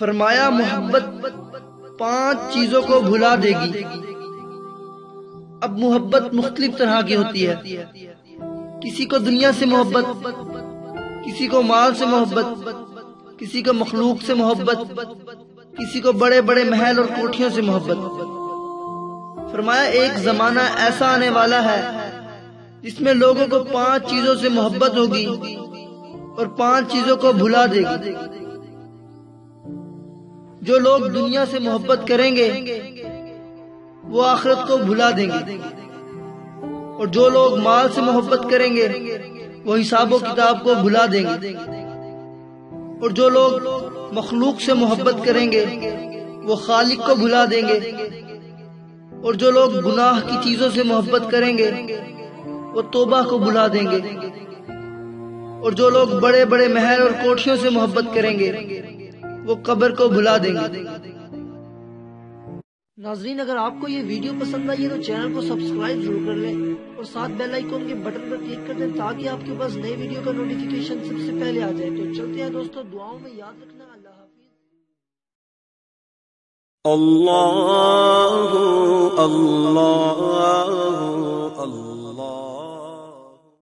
فرمایا محبت 5 چیزوں کو بھلا دے گی۔ اب محبت مختلف طرح کی ہوتی ہے، کسی کو دنیا سے محبت، کسی کو مال سے محبت، کسی کو مخلوق سے محبت، کسی کو بڑے بڑے محل اور کوٹھیوں سے محبت۔ فرمایا ایک زمانہ ایسا آنے والا ہے جس میں لوگوں کو 5 چیزوں سے محبت ہوگی اور 5 چیزوں کو بھلا دے گی۔ جو لوگ دنیا سے محبت کریں گے وہ آخرت کو بھلا دیں گے، اور جو لوگ مال سے محبت کریں گے وہ حساب و کتاب کو بھلا دیں گے، اور جو لوگ مخلوق سے محبت کریں گے وہ خالق کو بھلا دیں گے، اور جو لوگ گناہ کی چیزوں سے محبت کریں گے وہ توبہ کو بھلا دیں گے، اور جو لوگ بڑے بڑے محل اور کوٹھیوں سے محبت کریں گے وہ قبر کو بھلا دیں گے۔ ناظرین، اگر آپ کو یہ ویڈیو پسند آئی ہے تو چینل کو سبسکرائب ضرور کر لیں اور ساتھ بیل آئیکن کے بٹن پر کلک کر دیں تاکہ آپ کے پاس نئی ویڈیو کا نوٹیفیکیشن سب سے پہلے آ جائے۔ تو چلتے ہیں دوستو، دعاؤں میں یاد رکھنا۔ اللہ حافظ۔ اللہ اللہ